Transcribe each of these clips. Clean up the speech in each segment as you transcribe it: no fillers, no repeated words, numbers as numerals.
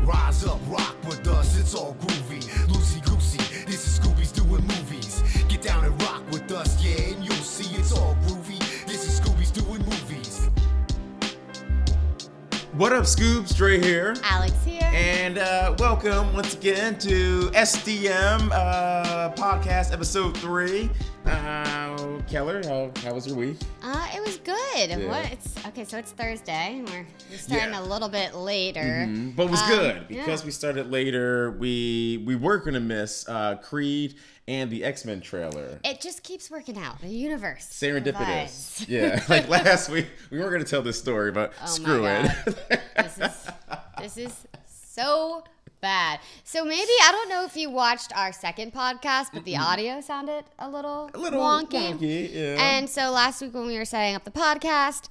rise up, rock with us, it's all groovy. Loosey-goosey, this is Scooby's doing movies. Get down and rock with us, yeah, and you'll see it's all groovy. This is Scooby's doing movies. What up, Scoobs? Dre here. Alex here. And welcome once again to SDM Podcast Episode 3. Keller, how was your week? It was good. Yeah. So it's Thursday. We're starting a little bit later. Mm-hmm. But it was good because we started later. We were going to miss Creed and the X-Men trailer. It just keeps working out. The universe. Serendipitous. Yeah. Like last week, we weren't going to tell this story, but screw it. This is so bad. So maybe, I don't know if you watched our second podcast, but the audio sounded a little wonky. Yeah. And so last week when we were setting up the podcast,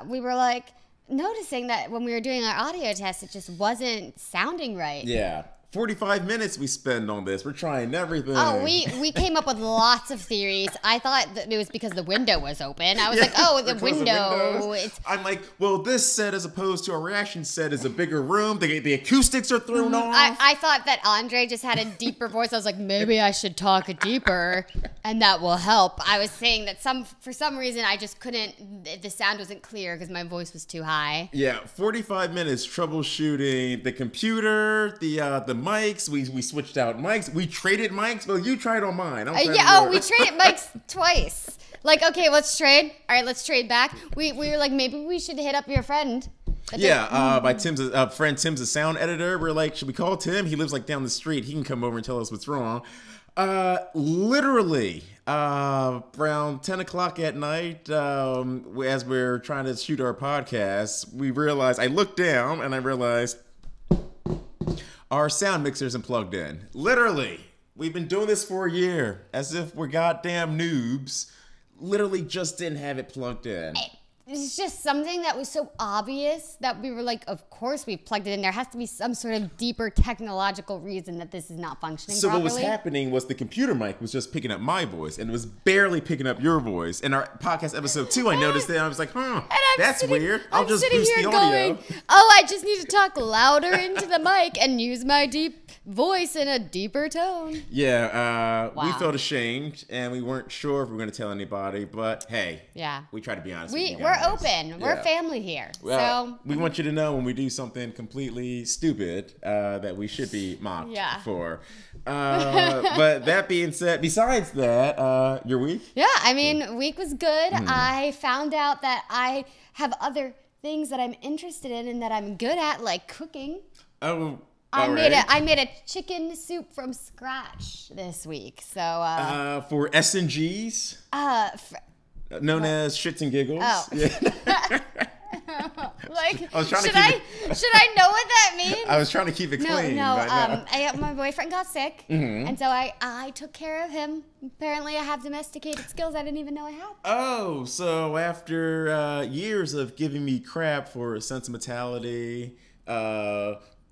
we were like noticing that when we were doing our audio test, it just wasn't sounding right. Yeah. 45 minutes we spend on this. We're trying everything. Oh, we came up with lots of theories. I thought that it was because the window was open. I was like, oh, the window. I'm like, well, this set as opposed to a reaction set is a bigger room. The acoustics are thrown off. I thought that Andre just had a deeper voice. I was like, maybe I should talk deeper and that will help. I was saying that for some reason I just couldn't, the sound wasn't clear because my voice was too high. Yeah, 45 minutes troubleshooting the computer, the mics. We switched out mics. We traded mics. Well, you tried on mine. We traded mics twice. Like, okay, let's trade. All right, let's trade back. We were like, maybe we should hit up your friend. By Tim's friend. Tim's a sound editor. We're like, should we call Tim? He lives like down the street. He can come over and tell us what's wrong. Literally, around 10 o'clock at night, as we're trying to shoot our podcast, we realized, I looked down and I realized our sound mixer isn't plugged in. Literally, we've been doing this for a year, as if we're goddamn noobs. Literally just didn't have it plugged in. It's just something that was so obvious that we were like, of course we plugged it in. There has to be some sort of deeper technological reason that this is not functioning properly. So what was happening was the computer mic was just picking up my voice, and it was barely picking up your voice. In our podcast episode 2, I noticed that, and I was like, that's weird. I'll just boost the audio. Going, I just need to talk louder into the mic and use my deep voice in a deeper tone. Yeah, we felt ashamed, and we weren't sure if we were going to tell anybody, but hey, we tried to be honest with you guys. We're open. We're family here. So we want you to know when we do something completely stupid that we should be mocked for. But that being said, besides that, your week? Yeah, I mean, week was good. I found out that I have other things that I'm interested in and that I'm good at, like cooking. Oh. I made a chicken soup from scratch this week. So for S&Gs? Known as shits and giggles. Oh. Yeah. Like, should I know what that means? I was trying to keep it clean. No. My boyfriend got sick, and so I took care of him. Apparently, I have domesticated skills I didn't even know I had. Oh, so after years of giving me crap for sentimentality,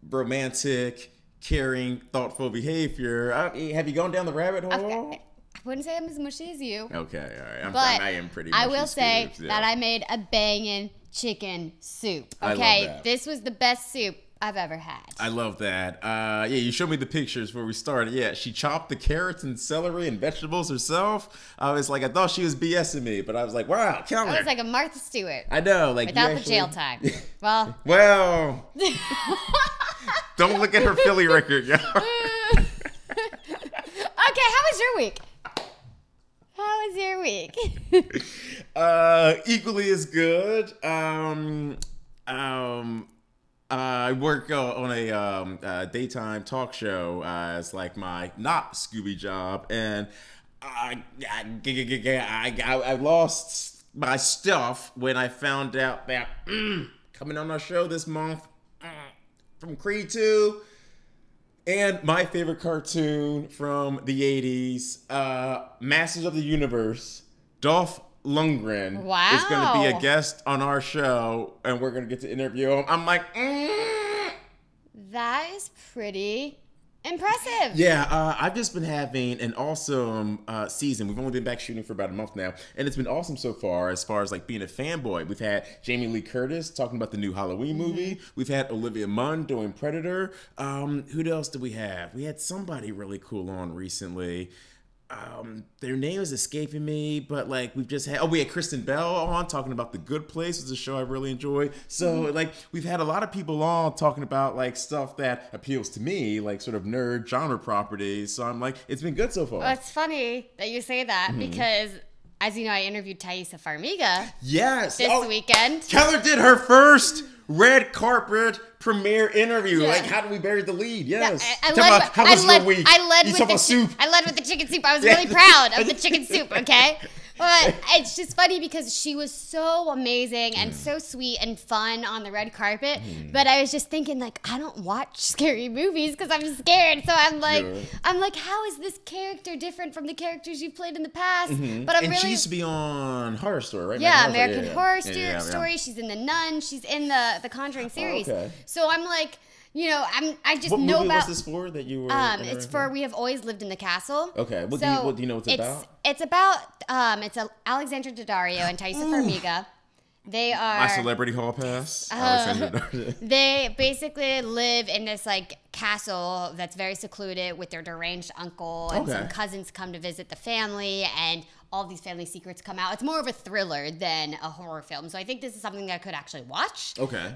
romantic, caring, thoughtful behavior, have you gone down the rabbit hole? Okay. I wouldn't say I'm as mushy as you. Okay, all right. I am pretty mushy. I will say that I made a banging chicken soup. Okay, I love that. This was the best soup I've ever had. I love that. You showed me the pictures before we started. Yeah, she chopped the carrots and celery and vegetables herself. I thought she was BSing me, but I was like, wow, Keller. I was like a Martha Stewart. I know, like without the jail time. Well, don't look at her Philly record, yo. Okay, how was your week? How was your week? Equally as good. I work on a daytime talk show as like my not Scooby job, and I lost my stuff when I found out that coming on our show this month from Creed 2. And my favorite cartoon from the 80s, Masters of the Universe, Dolph Lundgren is going to be a guest on our show, and we're going to get to interview him. I'm like, That is pretty Impressive. Yeah, I've just been having an awesome season. We've only been back shooting for about a month now, and it's been awesome so far as like being a fanboy. We've had Jamie Lee Curtis talking about the new Halloween movie. We've had Olivia Munn doing Predator. Who else did we have? We had somebody really cool on recently. Their name is escaping me, but like we had Kristen Bell on talking about The Good Place. It's a show I really enjoyed. So like we've had a lot of people on talking about like stuff that appeals to me, like sort of nerd genre properties. So I'm like, it's been good so far. Well, it's funny that you say that because, as you know, I interviewed Thaisa Farmiga. Yes, this weekend. Keller did her first red carpet premiere interview. Yeah. Like, how do we bury the lead? Yes. I led with the chicken soup. I was really proud of the chicken soup, okay? But it's just funny because she was so amazing and so sweet and fun on the red carpet. But I was just thinking, like, I don't watch scary movies because I'm scared. So I'm like, how is this character different from the characters you've played in the past? But and she used to be on Horror Story, right? Yeah, American Horror Story. She's in The Nun. She's in the Conjuring series. Okay. So I'm like, you know, I just what know movie about. was this for that you were? It's for We Have Always Lived in the Castle. Okay. What do you know what it's about? It's about it's Alexandra Daddario and Thaisa Farmiga. They are My Celebrity Hall Pass. Alexandra Daddario. They basically live in this like castle that's very secluded with their deranged uncle, and some cousins come to visit the family, and all these family secrets come out. It's more of a thriller than a horror film. So I think this is something that I could actually watch. Okay.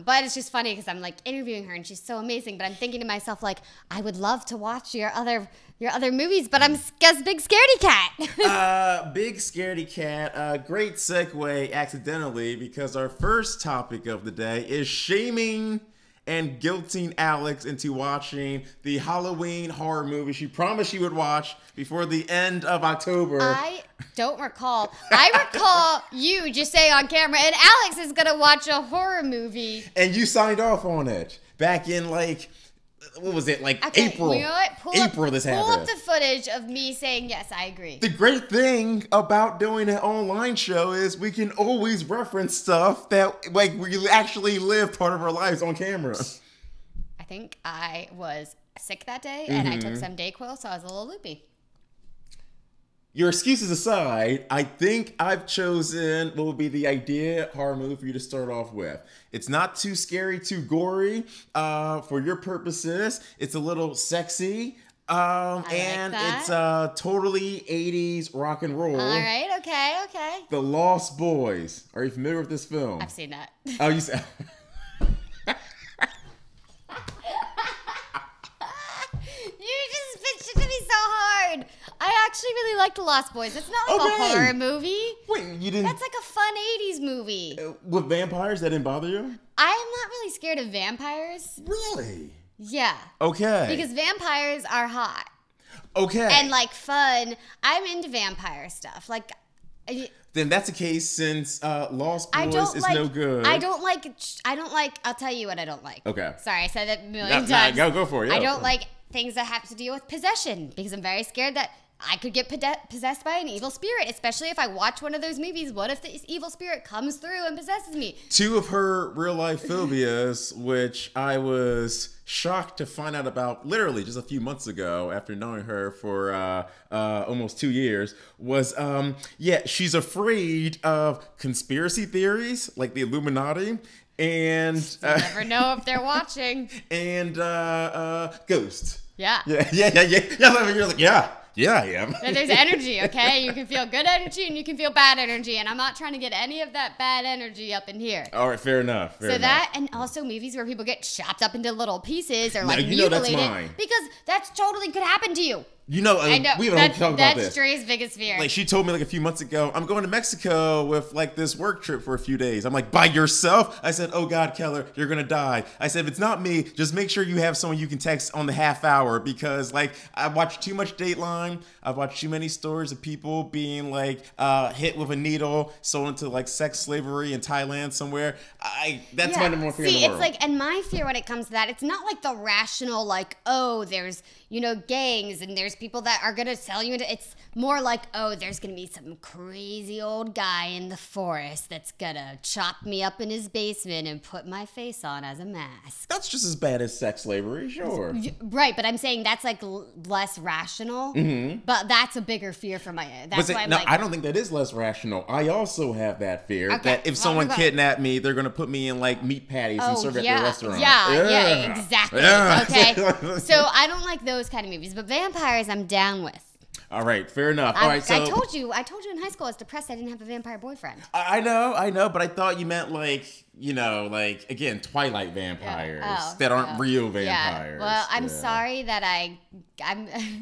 But it's just funny because I'm like interviewing her and she's so amazing. But I'm thinking to myself, like, I would love to watch your other movies, but I'm a big scaredy cat. Big scaredy cat. Great segue accidentally because our first topic of the day is shaming and guilting Alex into watching the Halloween horror movie she promised she would watch before the end of October. I don't recall. I recall you just saying on camera, and Alex is going to watch a horror movie. And you signed off on it back in like, what was it, like April? You know what? This happened. Pull up the footage of me saying, yes, I agree. The great thing about doing an online show is we can always reference stuff that like we actually live part of our lives on camera. I think I was sick that day and I took some Dayquil, so I was a little loopy. Your excuses aside, I think I've chosen what would be the ideal horror movie for you to start off with. It's not too scary, too gory. For your purposes, it's a little sexy. And it's totally 80s rock and roll. All right, okay. The Lost Boys. Are you familiar with this film? I've seen that. Oh, you said... You just pitched it to me so hard. I actually really like The Lost Boys. It's not like a horror movie. Wait, you didn't... That's like a fun 80s movie. With vampires, that didn't bother you? I am not really scared of vampires. Really? Yeah. Okay. Because vampires are hot. Okay. And like fun. I'm into vampire stuff. Like... Then that's the case since Lost Boys is no good. I don't like, I'll tell you what I don't like. Okay. Sorry, I said that a million times. Go for it. I don't like things that have to deal with possession because I'm very scared that I could get possessed by an evil spirit, especially if I watch one of those movies. What if this evil spirit comes through and possesses me? Two of her real life phobias, which I was shocked to find out about literally just a few months ago after knowing her for almost 2 years, was she's afraid of conspiracy theories like the Illuminati. And you never know if they're watching. And ghosts. Yeah. Yeah. You're like, yeah, I am. And there's energy, okay? You can feel good energy and you can feel bad energy. And I'm not trying to get any of that bad energy up in here. All right, fair enough. That, and also movies where people get chopped up into little pieces or like mutilated. That's mine. Because that's totally could happen to you. You know, I know. We haven't talked about this. That's Dre's biggest fear. Like, she told me like a few months ago, I'm going to Mexico with like this work trip for a few days. I'm like, by yourself? I said, oh God, Keller, you're going to die. I said, if it's not me, just make sure you have someone you can text on the half hour because like I watched too much Dateline. I've watched too many stories of people being like hit with a needle, sold into like sex slavery in Thailand somewhere. That's my number one fear in the world. It's like, and my fear when it comes to that, it's not like the rational like, oh, there's, you know, gangs and there's people that are gonna sell you into. It's more like, oh, there's gonna be some crazy old guy in the forest that's gonna chop me up in his basement and put my face on as a mask. That's just as bad as sex slavery, sure. Right, but I'm saying that's like less rational. But that's a bigger fear for my. That's why I'm I don't think that is less rational. I also have that fear that if someone kidnapped me, they're gonna put me in like meat patties and serve it at their restaurant. Yeah, exactly. Yeah. Okay, so I don't like those kind of movies, but vampires I'm down with. All right, fair enough. All right, so I told you in high school I was depressed I didn't have a vampire boyfriend. I know, but I thought you meant like, again, Twilight vampires that aren't real vampires. Yeah. Well, I'm sorry that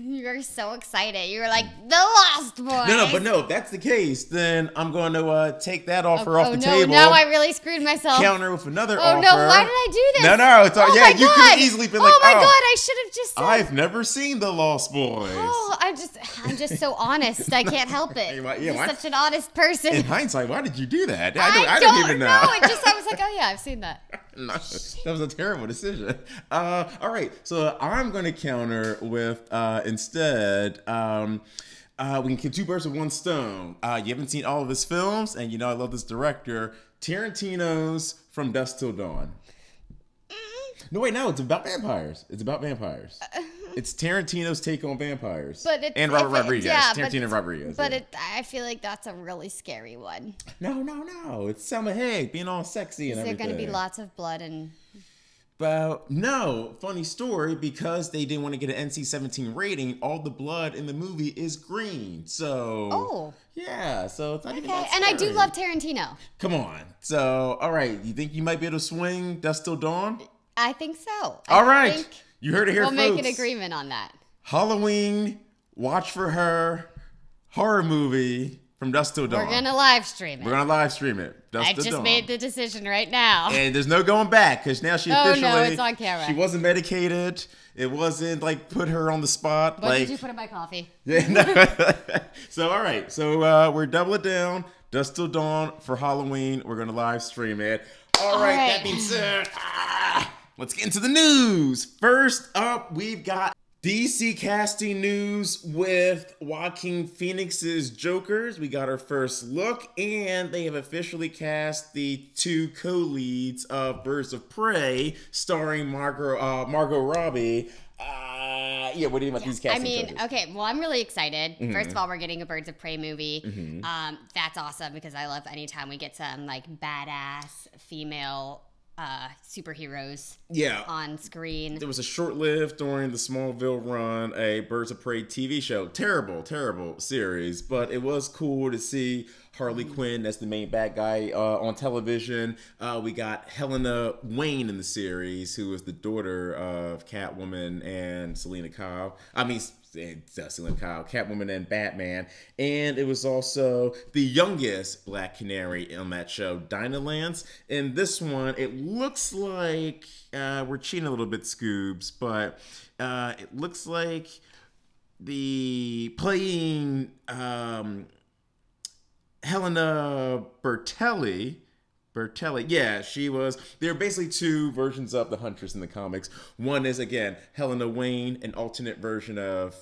you're so excited. You were like, the Lost Boys. No, if that's the case, then I'm going to take that offer off the table. Now I really screwed myself. Counter with another offer. Oh no, why did I do this? No, it's all, you could have easily been like, oh my God, I should have just said. I've never seen the Lost Boys. Oh, I'm just so honest. I can't help it. You're such an honest person. In hindsight, why did you do that? I don't even know. No, I was like, oh yeah, I've seen that. No, that was a terrible decision. All right, so I'm going to counter with instead. We can kill two birds with one stone. You haven't seen all of his films, and I love this director, Tarantino's From Dusk Till Dawn. No, wait, no, it's about vampires. It's Tarantino's take on vampires. And Robert Rodriguez. Tarantino Rodriguez. But I feel like that's a really scary one. No. It's Selma Hayek being all sexy and everything. Is there going to be lots of blood and... no. Funny story, because they didn't want to get an NC-17 rating, all the blood in the movie is green. So... Oh. Yeah, so it's not even that scary. And I do love Tarantino. Come on. So, all right. You think you might be able to swing Dusk Till Dawn? I think so. All right. You heard it here, folks. We'll make an agreement on that. Halloween, Watch for Her, horror movie from Dusk Till Dawn. We're going to live stream it. Dusk Till Dawn. I just made the decision right now. And there's no going back, because now she officially... Oh, no, it's on camera. She wasn't medicated. It wasn't, like, put her on the spot. What did you put in my coffee? Yeah, no. So, all right. So, we're doubling down. Dusk Till Dawn for Halloween. We're going to live stream it. All right. That being said... Let's get into the news. First up, we've got DC casting news with Joaquin Phoenix's Jokers. We got our first look, and they have officially cast the two co-leads of Birds of Prey, starring Margot Robbie. What do you think about these casting jokers? Okay, well, I'm really excited. First of all, we're getting a Birds of Prey movie. That's awesome, because I love anytime we get some, like, badass female superheroes on screen. There was a short-lived during the Smallville run, a Birds of Prey TV show. Terrible series, but it was cool to see Harley Quinn as the main bad guy on television. We got Helena Wayne in the series, who is the daughter of Catwoman and Selena Kyle. Catwoman and Batman. And it was also the youngest Black Canary on that show, Dinah Lance. In this one, it looks like we're cheating a little bit, Scoobs, but it looks like the playing Helena Bertelli, yeah, she was. There are basically two versions of the Huntress in the comics. One is, again, Helena Wayne, an alternate version of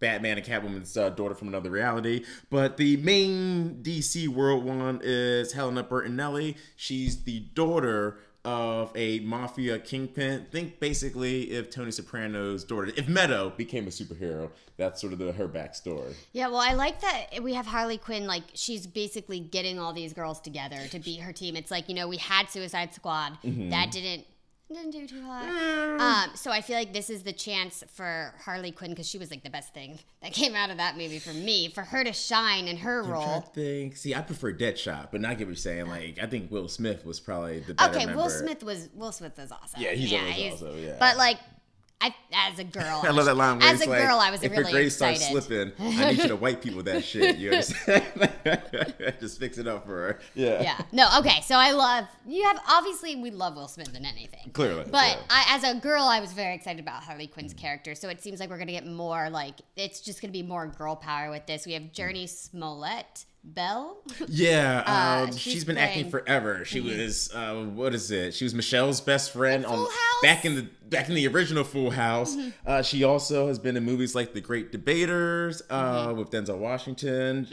Batman and Catwoman's daughter from another reality. But the main DC world one is Helena Bertinelli. She's the daughter of a mafia kingpin. Think basically if Tony Soprano's daughter, if Meadow became a superhero, that's sort of her backstory. Yeah, well, I like that we have Harley Quinn, like, she's basically getting all these girls together to be her team. It's like, we had Suicide Squad. That didn't do too hot. So I feel like this is the chance for Harley Quinn, because she was like the best thing that came out of that movie for me, for her to shine in her role. See, I prefer Deadshot, but I get what you're saying. Like, I think Will Smith was probably the better member. Will Smith is awesome. Yeah, he's always awesome. Yeah, but like, as a girl, I love that line. Where as a girl, I was really excited. If your grades start slipping, I need you to white people that shit. You understand? Just fix it up for her. Yeah. Yeah. No. Okay. So obviously we love Will Smith than anything. Clearly. But as a girl, I was very excited about Harley Quinn's character. So it seems like we're gonna get more, like, it's just gonna be more girl power with this. We have Journey Smollett Belle. Yeah, she's been playing... acting forever. She was what is it? She was Michelle's best friend Full on House? back in the original Full House. She also has been in movies like The Great Debaters with Denzel Washington.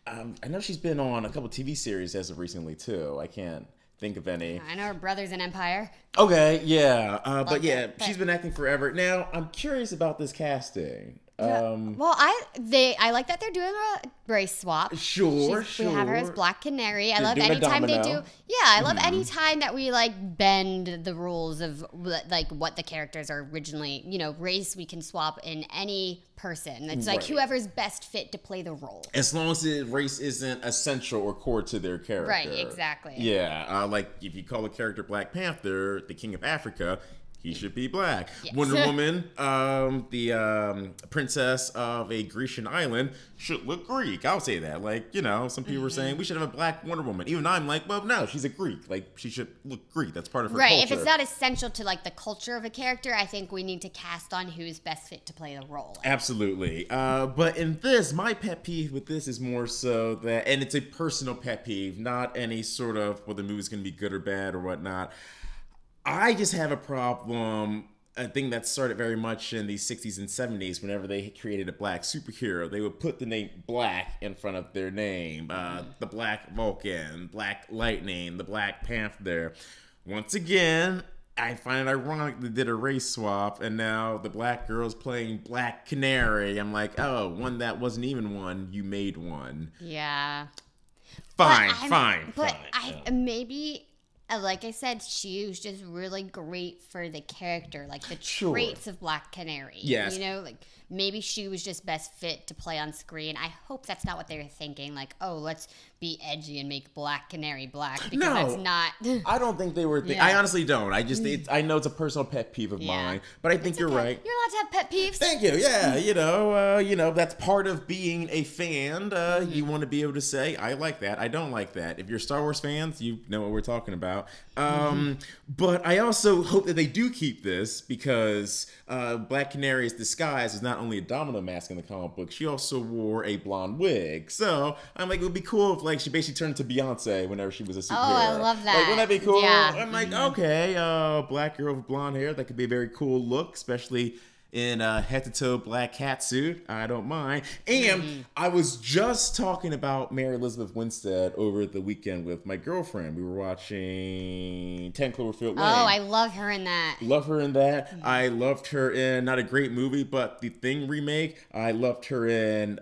I know she's been on a couple TV series as of recently too. I can't think of any. I know her Brothers in Empire. Okay, yeah, but yeah, she's been acting forever. Now I'm curious about this casting. Well, I like that they're doing a race swap. Sure. We have her as Black Canary. I They're love doing a anytime they do. domino. Yeah, I love any time that we like bend the rules of like what the characters are originally. Race we can swap in any person. It's like Right. whoever's best fit to play the role. As long as the race isn't essential or core to their character. Right, exactly. Yeah, like if you call a character Black Panther, the King of Africa, he should be black. Yes. Wonder Woman, the princess of a Grecian island, should look Greek. I'll say that. Like, some people were saying we should have a black Wonder Woman. Even I'm like, well, no, she's a Greek. Like, she should look Greek. That's part of her Right. culture. If it's not essential to like the culture of a character, I think we need to cast on who's best fit to play the role. Absolutely. But in this, my pet peeve with this is more so that, and it's a personal pet peeve, not any sort of, well, the movie's going to be good or bad or whatnot. I just have a problem, a thing that started very much in the 60s and 70s. Whenever they created a black superhero, they would put the name Black in front of their name. The Black Vulcan, Black Lightning, the Black Panther. Once again, I find it ironic they did a race swap, and now the black girl's playing Black Canary. I'm like, oh, one that wasn't even one, you made one. Yeah. Fine. Maybe, like I said, she was just really great for the character, like the traits of Black Canary. Yes. Like maybe she was just best fit to play on screen. I hope that's not what they were thinking. Like, oh, let's be edgy and make Black Canary black, because that's not. I don't think they were. I honestly don't. I just, I know it's a personal pet peeve of mine, but I think you're right. You're allowed to have pet peeves. Thank you. Yeah, that's part of being a fan. You want to be able to say, I like that, I don't like that. If you're Star Wars fans, you know what we're talking about. But I also hope that they do keep this, because Black Canary's disguise is not only a domino mask in the comic book, she also wore a blonde wig. So I'm like, it would be cool if like she basically turned to Beyonce whenever she was a superhero. Oh, I love that. Like, wouldn't that be cool? Yeah. I'm like, okay, black girl with blonde hair, that could be a very cool look, especially in a head-to-toe black catsuit. I don't mind. And I was just talking about Mary Elizabeth Winstead over the weekend with my girlfriend. We were watching 10 Cloverfield Lane. Oh, I love her in that. Love her in that. I loved her in, not a great movie, but the Thing remake. I loved her in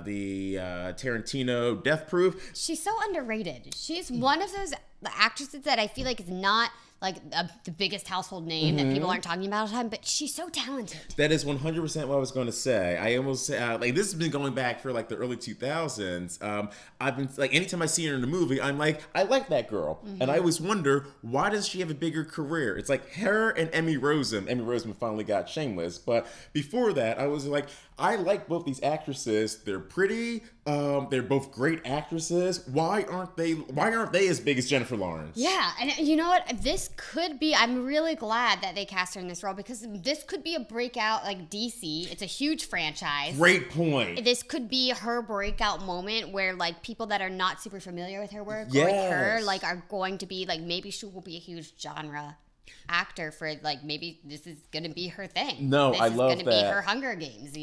the Tarantino Death Proof. She's so underrated. She's one of those actresses that I feel like is not like the biggest household name that people aren't talking about all the time, but she's so talented. That is 100% what I was going to say. I almost like, this has been going back for like the early 2000s. I've been like, anytime I see her in a movie, I'm like, I like that girl, and I always wonder, why does she have a bigger career? It's like her and Emmy Rossum. Emmy Rossum finally got Shameless, but before that, I was like, I like both these actresses. They're pretty. They're both great actresses. Why aren't they as big as Jennifer Lawrence? Yeah, and you know what? This could be. I'm really glad that they cast her in this role, because this could be a breakout, like DC. It's a huge franchise. Great point. This could be her breakout moment where like people that are not super familiar with her work, or with her, like are going to be like, maybe she will be a huge genre actor for like, maybe this is gonna be her thing. No, I love that. This is gonna be her Hunger Games,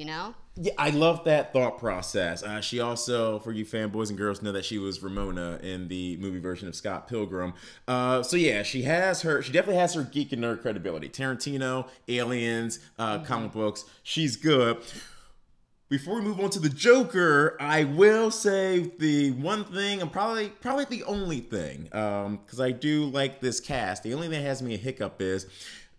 Yeah, I love that thought process. She also, for you fanboys and girls, know that she was Ramona in the movie version of Scott Pilgrim. So yeah, she definitely has her geek and nerd credibility. Tarantino, Aliens, comic books, she's good. Before we move on to the Joker, I will say the one thing, and probably the only thing, because I do like this cast. The only thing that has me a hiccup is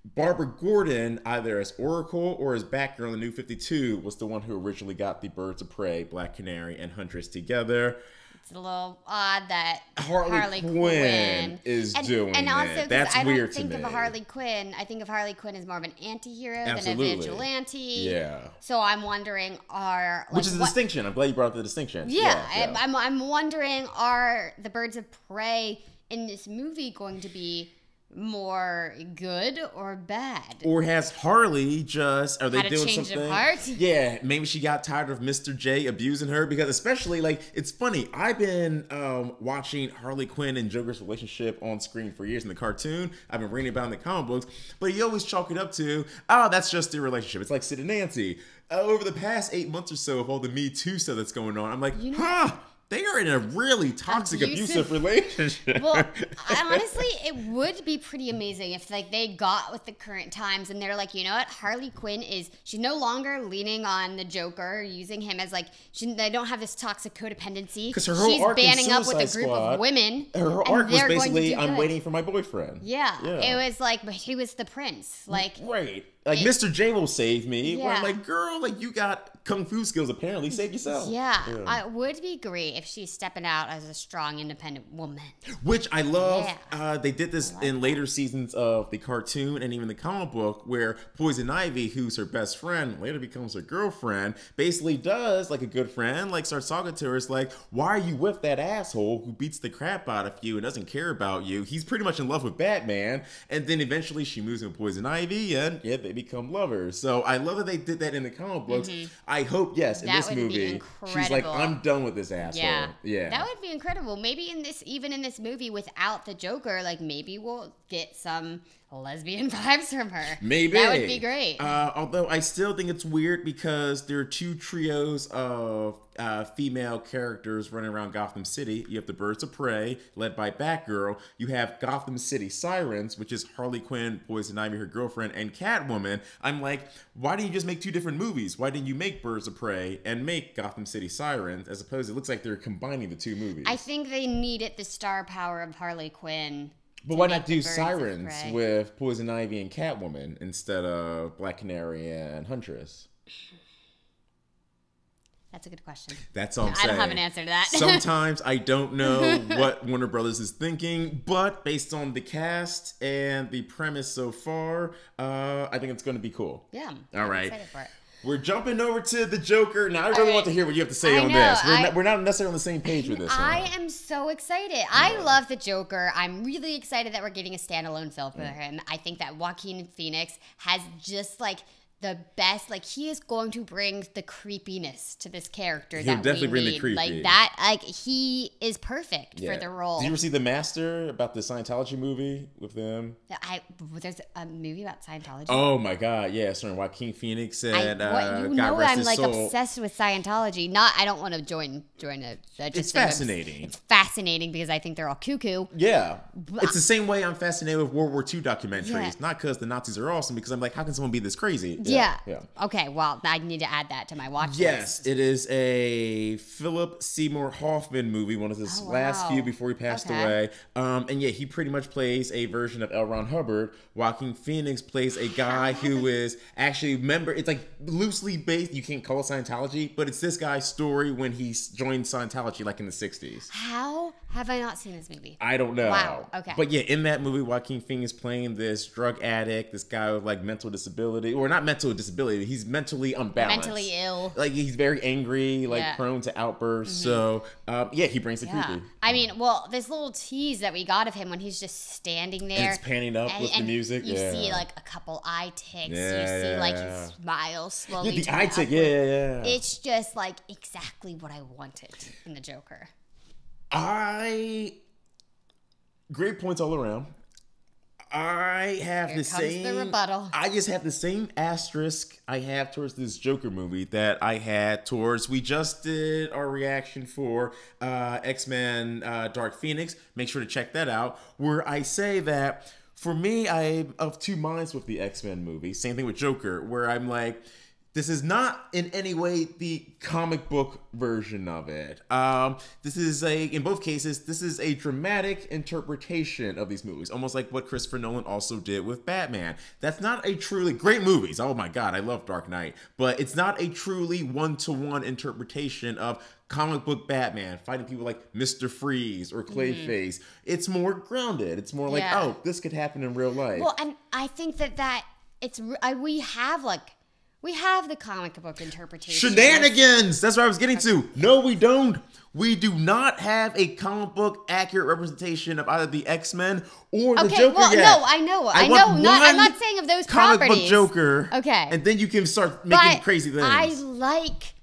Barbara Gordon, either as Oracle or as Batgirl in the New 52, was the one who originally got the Birds of Prey, Black Canary, and Huntress together. It's a little odd that Harley Quinn is doing and also, it. That's I weird don't think to me. of Harley Quinn. I think of Harley Quinn as more of an anti-hero than a Absolutely. vigilante. Yeah. So I'm wondering, which is a distinction. I'm glad you brought up the distinction. Yeah. I'm wondering, are the Birds of Prey in this movie going to be more good or bad? Or has Harley just, are they Had a doing change something? of heart? Yeah, maybe she got tired of Mr. J abusing her, because especially, like, it's funny, I've been watching Harley Quinn and Joker's relationship on screen for years in the cartoon. I've been reading about it in the comic books, but you always chalk it up to, oh, that's just their relationship. It's like Sid and Nancy. Over the past 8 months or so of all the Me Too stuff that's going on, I'm like, they are in a really toxic, abusive relationship. Well, honestly, it would be pretty amazing if like they got with the current times and they're like, you know what, Harley Quinn she's no longer leaning on the Joker, using him as like, they don't have this toxic codependency. Because her whole she's arc in banding up with a Suicide group Squad, of women. her arc was basically, I'm waiting for my boyfriend. Yeah, it was like, but he was the prince. Like, right. Like, Mr. J will save me. Yeah. Where I'm like, girl, like, you got kung fu skills, apparently. Save yourself. Yeah. It would be great if she's stepping out as a strong, independent woman. Which I love. Yeah. They did this in later seasons of the cartoon and even the comic book, where Poison Ivy, who's her best friend, later becomes her girlfriend, basically does, like a good friend, like starts talking to her. It's like, why are you with that asshole who beats the crap out of you and doesn't care about you? He's pretty much in love with Batman. And then eventually she moves in with Poison Ivy, and yeah, they become lovers. So I love that they did that in the comic books. I hope, yes, in this movie, she's like, I'm done with this asshole. Yeah. That would be incredible. Maybe even in this movie without the Joker, like maybe we'll get some lesbian vibes from her. Maybe. That would be great. Although I still think it's weird because there are two trios of female characters running around Gotham City. You have the Birds of Prey, led by Batgirl. You have Gotham City Sirens, which is Harley Quinn, Poison Ivy, her girlfriend, and Catwoman. I'm like, why didn't you just make 2 different movies? Why didn't you make Birds of Prey and make Gotham City Sirens, as opposed, it looks like they're combining the 2 movies. I think they needed the star power of Harley Quinn. But why not do Sirens with Poison Ivy and Catwoman instead of Black Canary and Huntress? That's a good question. That's all I'm saying. I don't have an answer to that. Sometimes I don't know what Warner Brothers is thinking, but based on the cast and the premise so far, I think it's going to be cool. Yeah. All right. I'm excited for it. We're jumping over to the Joker. Now, I really want to hear what you have to say on this. We're not necessarily on the same page with this one. I am so excited. I love the Joker. I'm really excited that we're getting a standalone film for him. I think that Joaquin Phoenix has just like the best, like he is going to bring the creepiness to this character. He'll definitely bring the creepy. Like that, like he is perfect for the role. Did you ever see The Master, about the Scientology movie with them? There's a movie about Scientology. Oh my God, yeah, starring Joaquin Phoenix and God rest his soul. I'm like obsessed with Scientology. I don't want to join a. It's fascinating. It's fascinating because I think they're all cuckoo. Yeah, it's the same way I'm fascinated with World War II documentaries. Not because the Nazis are awesome, because I'm like, how can someone be this crazy? Yeah. Okay, well, I need to add that to my watch list. Yes, it is a Philip Seymour Hoffman movie, one of his last few before he passed away. And yeah, he pretty much plays a version of L. Ron Hubbard. Joaquin Phoenix plays a guy who is actually, it's like loosely based, you can't call it Scientology, but it's this guy's story when he joined Scientology like in the 60s. How have I not seen this movie? I don't know. Wow, okay. But yeah, in that movie, Joaquin Phoenix playing this drug addict, this guy with like mental disability, or not mental disability, he's mentally unbalanced. Mentally ill. Like he's very angry, like prone to outbursts. So yeah, he brings the creepy. I mean, well, this little tease that we got of him when he's just standing there. And it's panning up with the music. You see like a couple eye ticks. You see like his smile slowly. Yeah, the eye tick, yeah. It's just like exactly what I wanted in the Joker. Great points all around. I have Here the comes same. the rebuttal. I just have the same asterisk I have towards this Joker movie that I had towards. We just did our reaction for X-Men Dark Phoenix. Make sure to check that out. Where I say that for me, I'm of 2 minds with the X-Men movie. Same thing with Joker, where I'm like, this is not in any way the comic book version of it. This is in both cases, this is a dramatic interpretation of these movies, almost like what Christopher Nolan also did with Batman. That's not a truly great movies. Oh my God, I love Dark Knight, but it's not a truly one-to-one interpretation of comic book Batman fighting people like Mr. Freeze or Clayface. It's more grounded. It's more like, oh, this could happen in real life. Well, and I think that it's we We have the comic book interpretation. Shenanigans! That's what I was getting to. No, we don't. We do not have a comic book accurate representation of either the X-Men or the Joker yet. No, I know. I'm not saying of those comic properties. book Joker. Okay. And then you can start making crazy things. I like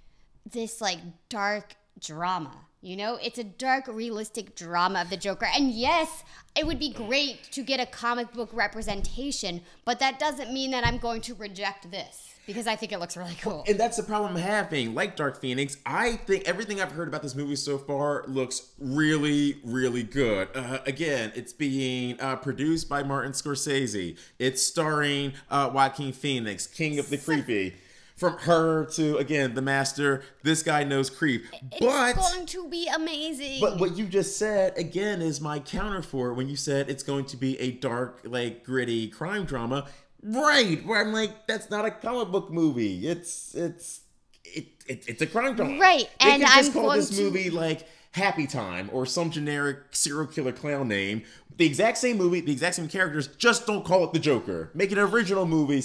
this like dark drama. You know, it's a dark, realistic drama of the Joker. And yes, it would be great to get a comic book representation, but that doesn't mean that I'm going to reject this. Because I think it looks really cool. And that's the problem I'm having. Like Dark Phoenix, I think everything I've heard about this movie so far looks really, really good. Again, it's being produced by Martin Scorsese. It's starring Joaquin Phoenix, King of the Creepy. From Her to, again, The Master, this guy knows creep. It's going to be amazing. But what you just said, again, is my counter for it when you said it's going to be a dark, like, gritty crime drama. Right, where I'm like, that's not a comic book movie. It's a crime drama. Right, they and I'm call this movie like Happy Time or some generic serial killer clown name. The exact same movie, the exact same characters, just don't call it the Joker. Make an original movie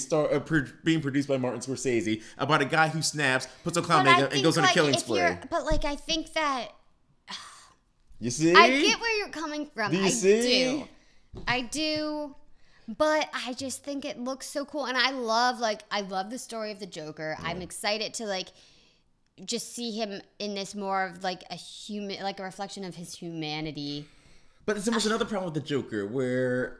being produced by Martin Scorsese about a guy who snaps, puts on clown makeup, and goes on a killing spree. But like, I think that you see, I get where you're coming from. I do. But I just think it looks so cool, and I love the story of the Joker. Yeah. I'm excited to like just see him in this more of like a human, like a reflection of his humanity. But there's almost another problem with the Joker, where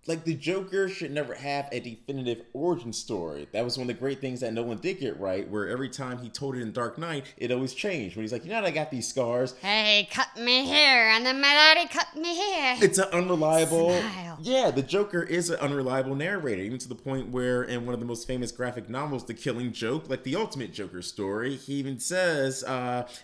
like the Joker should never have a definitive origin story. That was one of the great things that Nolan did get right, where every time he told it in Dark Knight, it always changed. When he's like, you know what, I got these scars. Hey, cut me here, and then my daddy cut me here. It's an unreliable... Smile. Yeah, the Joker is an unreliable narrator, even to the point where in one of the most famous graphic novels, The Killing Joke, like the ultimate Joker story, he even says,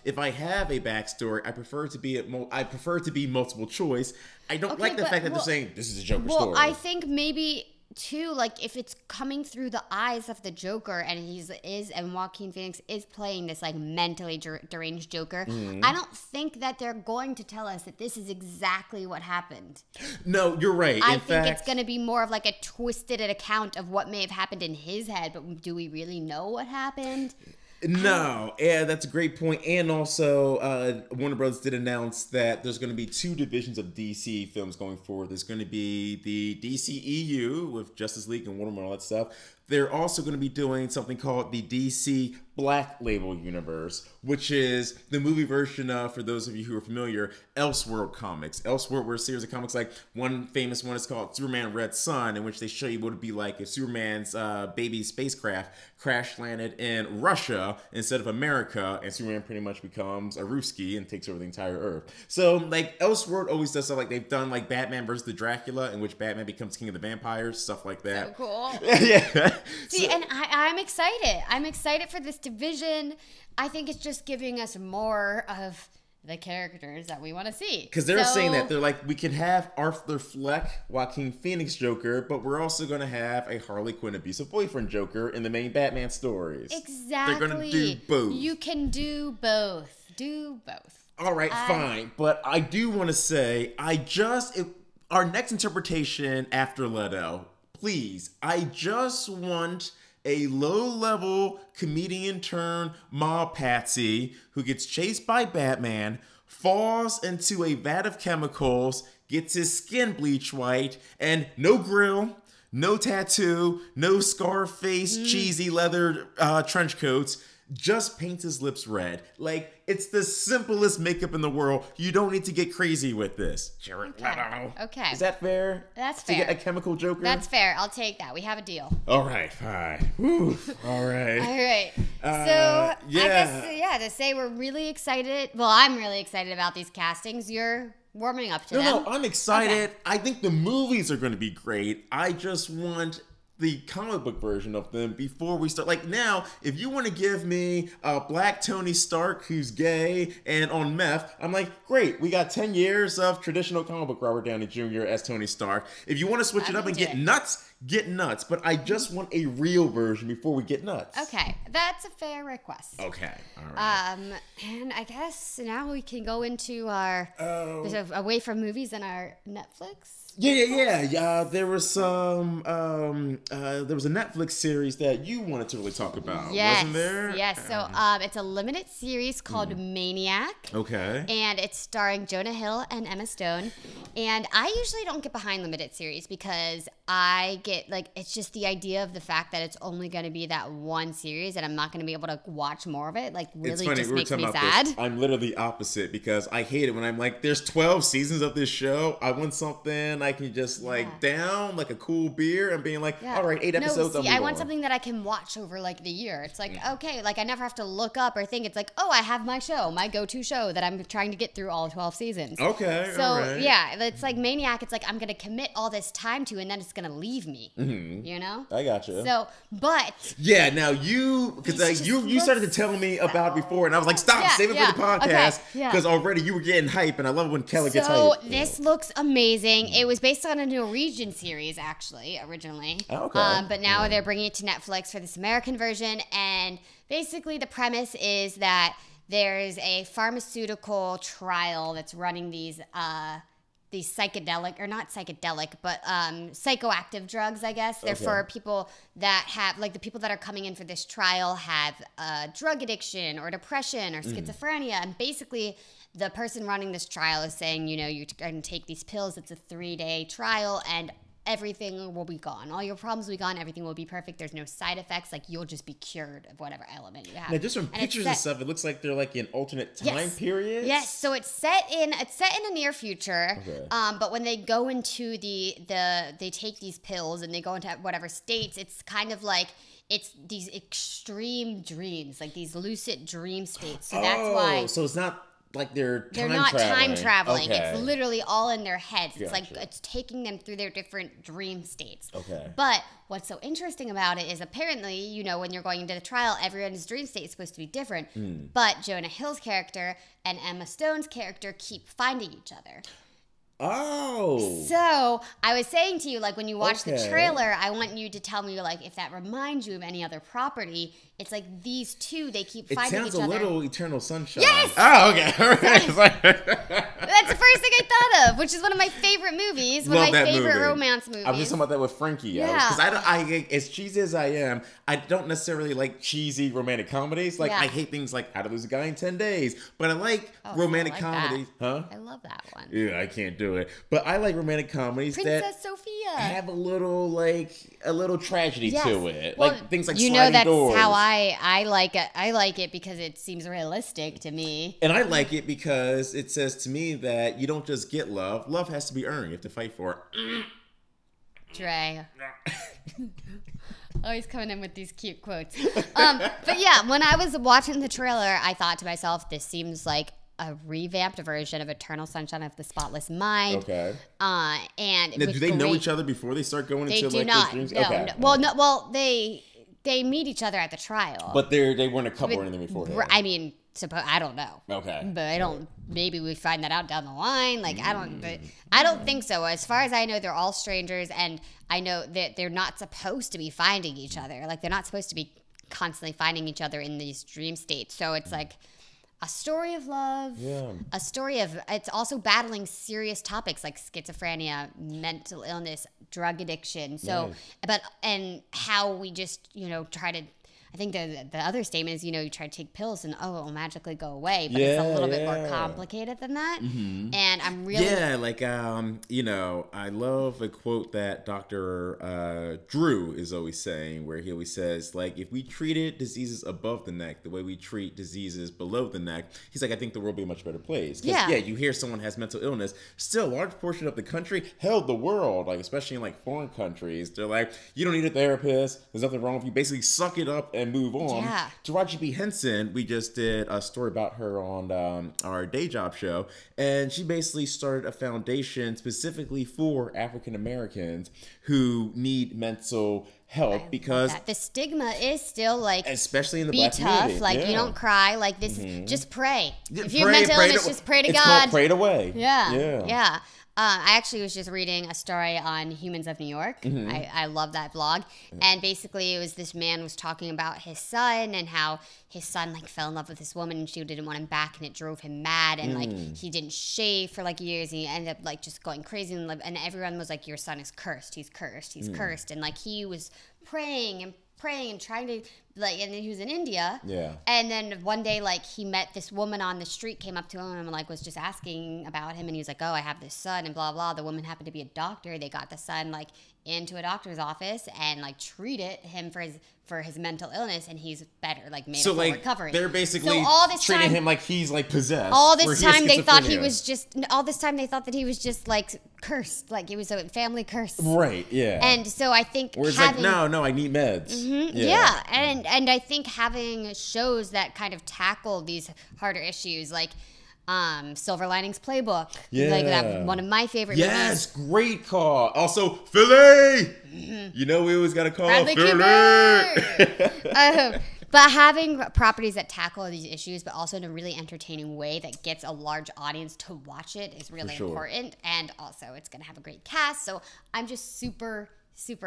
if I have a backstory, I prefer to be multiple choice. I don't like the fact that they're saying this is a Joker story. Well, I think maybe too, like if it's coming through the eyes of the Joker, and and Joaquin Phoenix is playing this like mentally deranged Joker. Mm-hmm. I don't think that they're going to tell us that this is exactly what happened. No, you're right. I think it's going to be more of like a twisted account of what may have happened in his head, but do we really know what happened? No, yeah, that's a great point. And also, Warner Bros. Did announce that there's going to be two divisions of DC films going forward. There's going to be the DCEU with Justice League and Wonder Woman and all that stuff. They're also going to be doing something called the DC Black Label Universe, which is the movie version of, for those of you who are familiar, Elseworld comics. Elseworld were a series of comics, like one famous one is called Superman Red Sun, in which they show you what it would be like if Superman's baby spacecraft crash landed in Russia instead of America, and Superman pretty much becomes a Ruski and takes over the entire Earth. So, like, Elseworld always does stuff like they've done, like, Batman versus the Dracula, in which Batman becomes king of the vampires, stuff like that. So cool. Yeah. See, and I'm excited. I'm excited for this division. I think it's just giving us more of the characters that we want to see. Because they're saying that. They're like, we can have Arthur Fleck, Joaquin Phoenix Joker, but we're also going to have a Harley Quinn abusive boyfriend Joker in the main Batman stories. Exactly. They're going to do both. You can do both. Do both. All right, fine. But I do want to say, our next interpretation after Leto, please, I just want a low-level comedian turned mob patsy who gets chased by Batman, falls into a vat of chemicals, gets his skin bleached white, and no grill, no tattoo, no Scarface cheesy leather trench coats, just paints his lips red. Like, it's the simplest makeup in the world. You don't need to get crazy with this. Jared Leto. Okay. Is that fair? That's fair. To get a chemical Joker? That's fair. I'll take that. We have a deal. All right, fine. Whew. All right. All right. So, yeah. I guess, to say we're really excited. Well, I'm really excited about these castings. You're warming up to them. No, I'm excited. Okay. I think the movies are going to be great. I just want the comic book version of them before we start. Like, now, if you want to give me a black Tony Stark who's gay and on meth, I'm like, great, we got 10 years of traditional comic book Robert Downey Jr. as Tony Stark. If you want to switch it up and get nuts, but I just want a real version before we get nuts. Okay, that's a fair request. Okay, all right. And I guess now we can go into our away from movies and our Netflix. Yeah. There was some. There was a Netflix series that you wanted to really talk about, wasn't there? Yes. So, it's a limited series called Maniac. Okay. And it's starring Jonah Hill and Emma Stone. And I usually don't get behind limited series because I get it's just the idea of the fact that it's only going to be that one series and I'm not going to be able to watch more of it. Really, it's funny, just makes me about sad. This. I'm literally opposite because I hate it when I'm like, there's 12 seasons of this show. I want something I can just down like a cool beer and being like, all right, 8 episodes. I want something that I can watch over the year. It's okay, I never have to look up or think. It's I have my show, my go-to show that I'm trying to get through all 12 seasons. Okay. So all right. yeah, it's like Maniac. It's I'm gonna commit all this time to, and then it's gonna leave me. Mm-hmm. You know. I gotcha. So, but yeah, now because you started to tell me about it before, and I was like, stop, save it for the podcast because already you were getting hype, and I love when Kelly gets hype. So this looks amazing. It was based on a Norwegian series, actually, originally. Oh, okay. But now they're bringing it to Netflix for this American version, and basically the premise is that there's a pharmaceutical trial that's running these psychedelic, or not psychedelic, but psychoactive drugs, I guess. They're for people that have, the people that are coming in for this trial have drug addiction or depression or schizophrenia. And basically, the person running this trial is saying, you're going to take these pills. It's a 3-day trial, and everything will be gone. All your problems will be gone. Everything will be perfect. There's no side effects. You'll just be cured of whatever element you have. Now, just from pictures and stuff, it looks like they're in alternate time periods. Yes. So it's set in the near future. Okay. But when they go into they take these pills and they go into whatever states, it's kind of it's these extreme dreams, these lucid dream states. So that's why. So it's not they're not time traveling. Okay. It's literally all in their heads. Gotcha. It's it's taking them through their different dream states. Okay. But what's so interesting about it is apparently, when you're going into the trial, everyone's dream state is supposed to be different. But Jonah Hill's character and Emma Stone's character keep finding each other. Oh. So I was saying to you, when you watch the trailer, I want you to tell me, if that reminds you of any other property. It's these two, they keep finding each other. It sounds a little Eternal Sunshine. Yes! Oh, okay. All right. That's the first thing I thought of, which is one of my favorite movies, one of my favorite romance movies. I was just talking about that with Frankie. Yeah. Because I as cheesy as I am, I don't necessarily like cheesy romantic comedies. I hate things like How to Lose a Guy in 10 Days. But I like romantic comedies. Huh? I love that one. Yeah, I can't do it. But I like romantic comedies Princess Sophia have a little tragedy to it. Well, Things like sliding doors. That's how I like it. I like it because it seems realistic to me. And I like it because it says to me that you don't just get love. Love has to be earned. You have to fight for it. Dre. Always coming in with these cute quotes. But yeah, when I was watching the trailer, I thought to myself, this seems like a revamped version of Eternal Sunshine of the Spotless Mind. Okay. And now, do they know each other before they start going into those dreams? No, okay. No. Well, they meet each other at the trial. But they weren't a couple or anything before. I mean, I don't know. Okay. But I don't. Maybe we find that out down the line. I don't think so. As far as I know, they're all strangers, and I know that they're not supposed to be finding each other. They're not supposed to be constantly finding each other in these dream states. So it's a story of love, a story of, it's also battling serious topics like schizophrenia, mental illness, drug addiction. So, and how we just, try to, I think the other statement is, you try to take pills and, it will magically go away. But it's a little bit more complicated than that. Mm-hmm. And I'm really... Yeah, I love a quote that Dr. Drew is always saying, where he always says, if we treated diseases above the neck the way we treat diseases below the neck, he's I think the world would be a much better place. Because, you hear someone has mental illness, still a large portion of the country, hell, the world, especially in foreign countries, they're you don't need a therapist, there's nothing wrong with you, basically suck it up and move on. Yeah. Taraji P. Henson, we just did a story about her on our day job show, and she basically started a foundation specifically for African Americans who need mental help because the stigma is still especially in the be black tough community. You don't cry this. Just pray. If you have mental illness, just pray to God. It's called prayed away. Yeah. I actually was just reading a story on Humans of New York. I love that blog. And basically it was this man was talking about his son and how his son like fell in love with this woman and she didn't want him back and it drove him mad and like he didn't shave for like years and he ended up like just going crazy and everyone was like, your son is cursed. He's cursed. He's cursed. And like he was praying and trying to like, and then he was in India. Yeah. And then one day, like, he met this woman on the street, came up to him and like was just asking about him. And he was like, oh, I have this son and blah, blah. The woman happened to be a doctor. They got the son like into a doctor's office and like treated him for his mental illness, and he's better, like made a full recovery. They're basically treating him like he's like possessed. All this time they thought he was just. All this time they thought that he was just like cursed, like it was a family curse. Right. Yeah. And so I think where it's like, no, I need meds. Yeah. And I think having shows that kind of tackle these harder issues, like Silver Linings Playbook, like that one of my favorite movies. Yes, great call. Also, Philly. You know we always got to call Bradley Philly. But having properties that tackle these issues, but also in a really entertaining way that gets a large audience to watch it is really important. And also, it's going to have a great cast. So I'm just super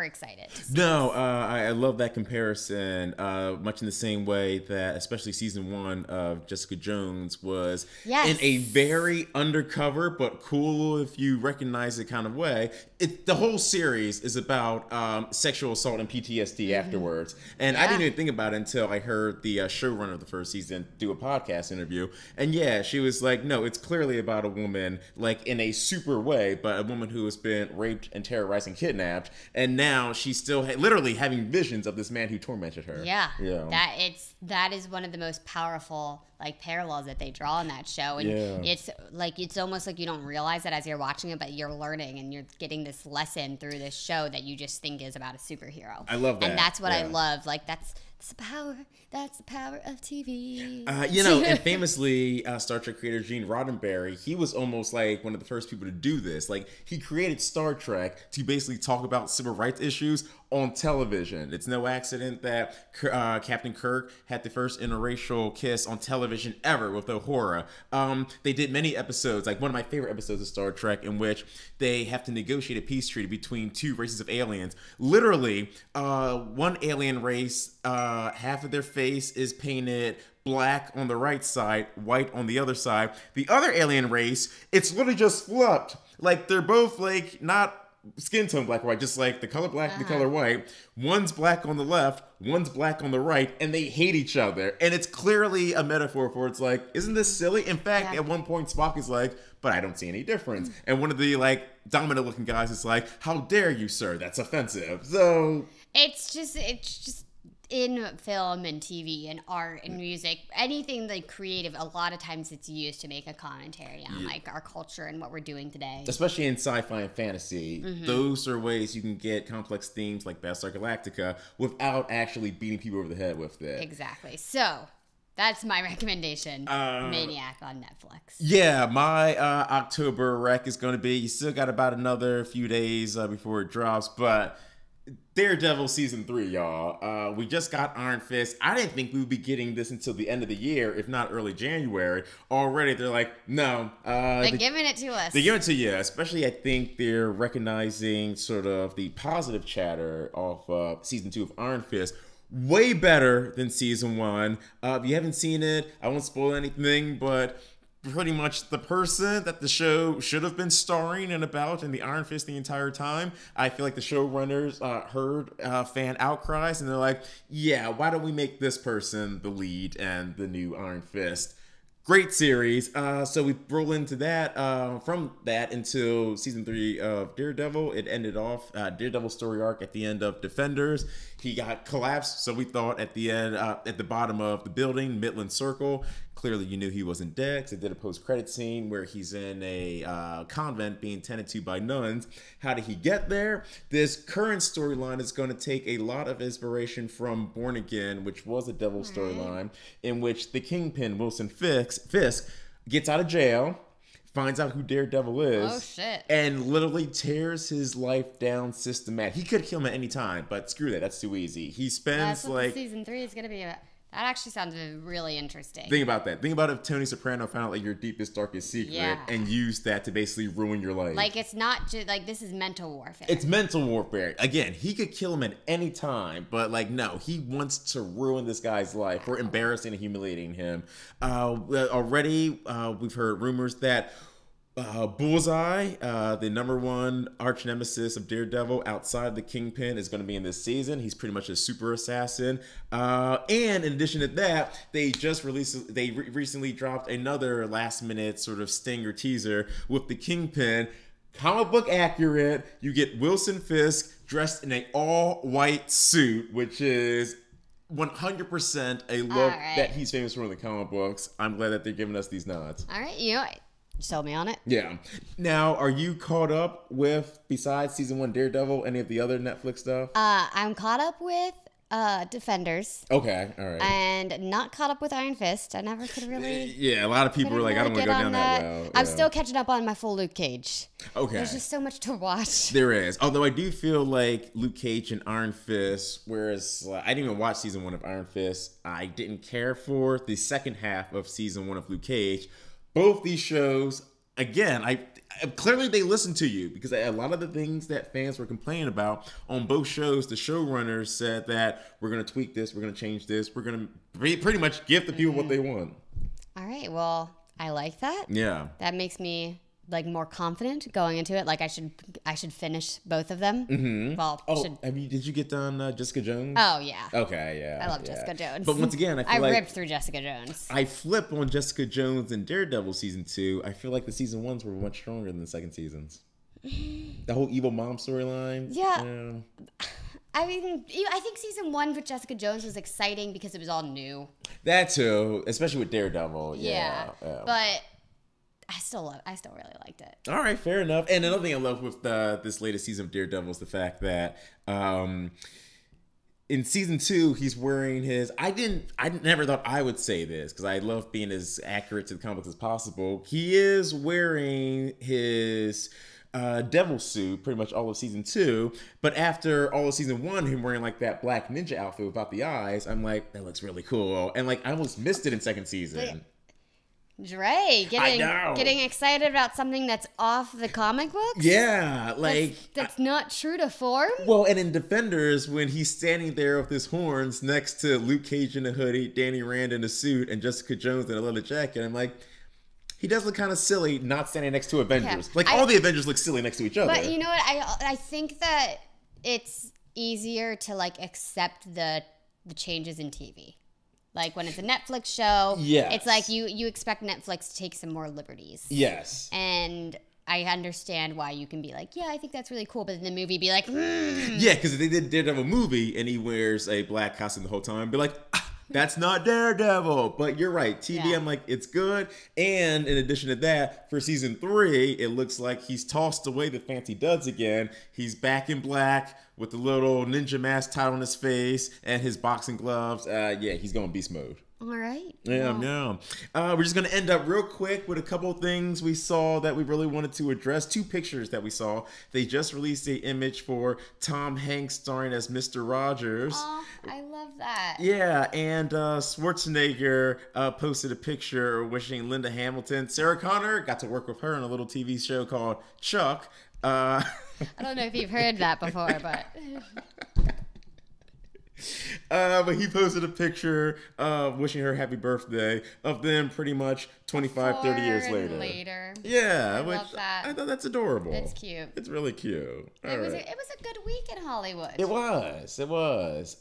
excited. No, I love that comparison. Much in the same way that, especially season 1 of Jessica Jones was in a very undercover but cool, if you recognize it, kind of way. The whole series is about sexual assault and PTSD afterwards. And I didn't even think about it until I heard the showrunner of the first season do a podcast interview. And she was like, no, it's clearly about a woman, like in a super way, but a woman who has been raped and terrorized and kidnapped. And now she's still literally having visions of this man who tormented her. Yeah. That is one of the most powerful like parallels that they draw in that show. And it's almost like you don't realize it as you're watching it, but you're learning and you're getting this lesson through this show that you just think is about a superhero. I love that. And that's what I love. Like that's the power. That's the power of TV. And famously, Star Trek creator Gene Roddenberry, he was almost like one of the first people to do this. Like, he created Star Trek to basically talk about civil rights issues on television. It's no accident that Captain Kirk had the first interracial kiss on television ever with Uhura. They did many episodes, like one of my favorite episodes of Star Trek, in which they have to negotiate a peace treaty between two races of aliens. Literally, one alien race, half of their face is painted black on the right side, white on the other side. The other alien race, it's literally just flipped. Like, they're both like not skin tone black or white, just like the color black and the color white. One's black on the left, one's black on the right, and they hate each other. And it's clearly a metaphor for it's like, isn't this silly? In fact, at one point Spock is like, but I don't see any difference. And one of the like dominant looking guys is like, how dare you, sir? That's offensive. So it's just in film and TV and art and music, anything like creative, a lot of times it's used to make a commentary on like our culture and what we're doing today. Especially in sci-fi and fantasy, those are ways you can get complex themes like Battlestar Galactica without actually beating people over the head with it. Exactly. So that's my recommendation. Maniac on Netflix. Yeah, my October rec is going to be, you still got about another few days before it drops, but Daredevil season 3, y'all. We just got Iron Fist. I didn't think we would be getting this until the end of the year, if not early January. Already, they're like, no. They're giving it to us. They're giving it to you. Especially, I think they're recognizing sort of the positive chatter of season 2 of Iron Fist. Way better than season 1. If you haven't seen it, I won't spoil anything, but pretty much the person that the show should have been starring and about in the Iron Fist the entire time. I feel like the showrunners heard fan outcries and they're like, yeah, why don't we make this person the lead and the new Iron Fist? Great series. So we roll into that. From that until season 3 of Daredevil, it ended off Daredevil's story arc at the end of Defenders. He got collapsed, so we thought at the end, at the bottom of the building, Midland Circle. Clearly, you knew he wasn't dead because they did a post-credit scene where he's in a convent being tended to by nuns. How did he get there? This current storyline is going to take a lot of inspiration from Born Again, which was a devil storyline, in which the Kingpin, Wilson Fisk, gets out of jail, finds out who Daredevil is, and literally tears his life down systematically. He could kill him at any time, but screw that. That's too easy. He spends that's what season 3 is going to be about. That actually sounds really interesting. Think about that. Think about if Tony Soprano found out like your deepest, darkest secret and used that to basically ruin your life. Like, it's not just, like, this is mental warfare. It's mental warfare. Again, he could kill him at any time, but like, no, he wants to ruin this guy's life. We're embarrassing and humiliating him. Already, we've heard rumors that Bullseye, the number one arch nemesis of Daredevil outside the Kingpin, is going to be in this season. He's pretty much a super assassin. And in addition to that, they recently dropped another last minute sort of stinger teaser with the Kingpin. Comic book accurate. You get Wilson Fisk dressed in an all-white suit, which is 100% a look that he's famous for in the comic books. I'm glad that they're giving us these nods. All right, you sold me on it. Yeah. Now, are you caught up with, besides season 1 Daredevil, any of the other Netflix stuff? I'm caught up with Defenders. Okay, all right. And not caught up with Iron Fist. I never could really. Yeah, a lot of people were like, I don't want to go down that route. I'm still catching up on my full Luke Cage. Okay. There's just so much to watch. There is. Although I do feel like Luke Cage and Iron Fist, whereas I didn't even watch season 1 of Iron Fist, I didn't care for the second half of season 1 of Luke Cage. Both these shows, again, clearly they listened to you, because a lot of the things that fans were complaining about on both shows, the showrunners said that we're going to tweak this, we're going to change this, we're going to pretty much give the people what they want. All right, well, I like that. Yeah. That makes me like more confident going into it. Like I should finish both of them. Mm-hmm. Well, did you get done Jessica Jones? Oh yeah. Okay, yeah. I love Jessica Jones. But once again, I ripped through Jessica Jones. I flip on Jessica Jones and Daredevil season 2. I feel like the season 1s were much stronger than the second seasons. The whole evil mom storyline. Yeah. I mean, I think season 1 with Jessica Jones was exciting because it was all new. That too, especially with Daredevil. Yeah. But I still really liked it. All right, fair enough. And another thing I love with this latest season of Daredevil is the fact that in season 2 he's wearing his. I never thought I would say this because I love being as accurate to the comics as possible. He is wearing his devil suit pretty much all of season 2, but after all of season 1, him wearing like that black ninja outfit without the eyes, I'm like, that looks really cool. And like I almost missed it in second season. Dre, getting excited about something that's off the comic books? Yeah, like that's not true to form. Well, and in Defenders, when he's standing there with his horns next to Luke Cage in a hoodie, Danny Rand in a suit, and Jessica Jones in a leather jacket, I'm like, he does look kind of silly not standing next to Avengers. Yeah. Like all the Avengers look silly next to each other. But you know what? I think that it's easier to like accept the changes in TV. Like when it's a Netflix show, it's like you expect Netflix to take some more liberties. Yes. And I understand why you can be like, yeah, I think that's really cool, but in the movie be like, Yeah, because if they did Daredevil movie and he wears a black costume the whole time, be like, that's not Daredevil. But you're right. TV, I'm like, it's good. And in addition to that, for season 3, it looks like he's tossed away the fancy duds again. He's back in black with the little ninja mask tied on his face and his boxing gloves. He's going beast mode. All right. Yeah. We're just going to end up real quick with a couple of things we saw that we really wanted to address. 2 pictures that we saw. They just released an image for Tom Hanks starring as Mr. Rogers. Oh, I love that. Yeah, and Schwarzenegger posted a picture wishing Linda Hamilton. Sarah Connor got to work with her on a little TV show called Chuck. I don't know if you've heard that before, but... But he posted a picture wishing her happy birthday of them pretty much 25, 30 years later. Yeah, I love that. I thought that's adorable. It's cute. It's really cute. It was a good week in Hollywood. It was.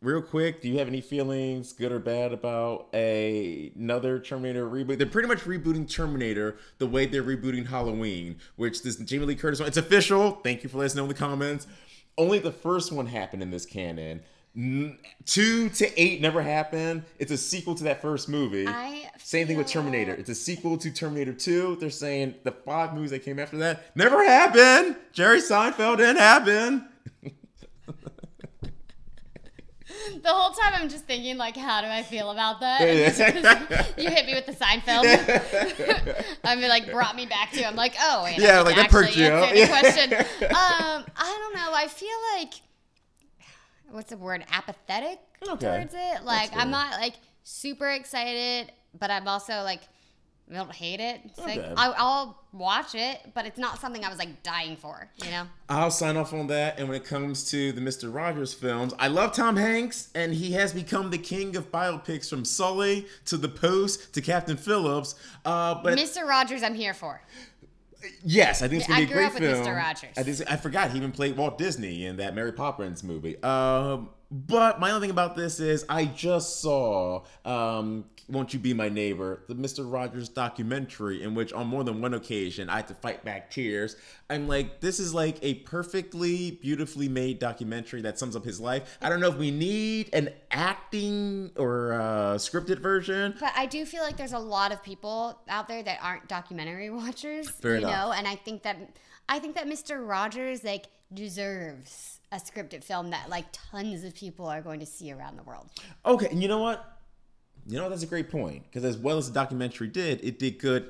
Real quick, do you have any feelings, good or bad, about another Terminator reboot? They're pretty much rebooting Terminator the way they're rebooting Halloween, which this Jamie Lee Curtis one. It's official. Thank you for letting us know in the comments. Only the first one happened in this canon. 2 to 8 never happened. It's a sequel to that first movie. Same thing with Terminator. It's a sequel to Terminator 2. They're saying the 5 movies that came after that never happened. Jerry Seinfeld didn't happen. The whole time I'm just thinking, like, how do I feel about that? You hit me with the Seinfeld. I mean, like, brought me back to. I'm like, oh, wait. Like that perked you up. The question. I don't know. I feel like what's the word, apathetic Okay. towards it. Like, I'm not like super excited, but I'm also like, I don't hate it. It's like, Okay. I'll watch it, but it's not something I was like dying for, you know? I'll sign off on that. And when it comes to the Mr. Rogers films, I love Tom Hanks, and he has become the king of biopics, from Sully to The Post to Captain Phillips. But Mr. Rogers, I'm here for. yes, I think it's gonna be a great I grew up film. with Mr. Rogers. I forgot he even played Walt Disney in that Mary Poppins movie. But my only thing about this is I just saw Won't You Be My Neighbor, the Mr. Rogers documentary, in which on more than one occasion I had to fight back tears. I'm like, this is like a perfectly, beautifully made documentary that sums up his life. I don't know if we need an acting or scripted version. But I do feel like there's a lot of people out there that aren't documentary watchers, Fair you enough. know, and I think that Mr. Rogers like deserves a scripted film that like tons of people are going to see around the world. Okay, and you know what? That's a great point. Because as well as the documentary did, it did good ...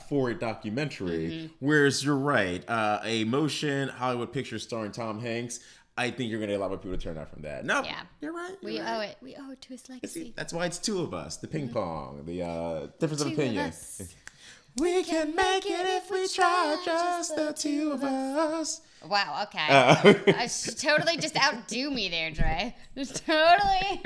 for a documentary. Mm-hmm. Whereas you're right, a motion Hollywood picture starring Tom Hanks, I think you're going to get a lot more people to turn out from that. No, Yeah. you're right. We owe it. We owe it to his See, legacy. that's why it's two of us. The ping pong, the difference of Two of opinion. us. We can make it if we try, just the two of us. Wow. Okay. I totally just outdo me there, Dre. Just totally.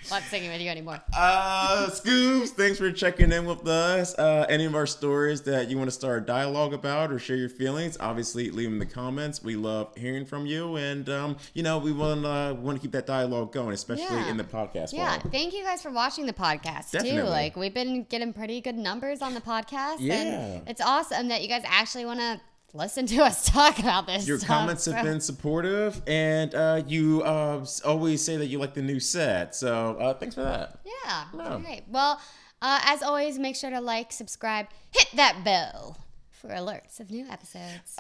I'm not singing with you anymore. Scoobs, thanks for checking in with us. Any of our stories that you want to start a dialogue about or share your feelings, obviously leave them in the comments. We love hearing from you, and we want to keep that dialogue going, especially in the podcast Yeah, form. thank you guys for watching the podcast too. Definitely. Like, we've been getting pretty good numbers on the podcast. Yeah. And it's awesome that you guys actually want to listen to us talk about this Your stuff. comments have been supportive, and you always say that you like the new set. So thanks for that. Yeah, Yeah. great. Well, as always, make sure to like, subscribe, hit that bell for alerts of new episodes.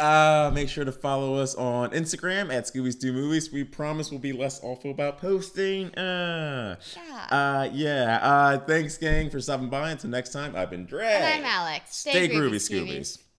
Make sure to follow us on Instagram at Scooby's Do Movies. We promise we'll be less awful about posting. Thanks, gang, for stopping by. Until next time, I've been Dre. And I'm Alex. Stay groovy, Scoobies.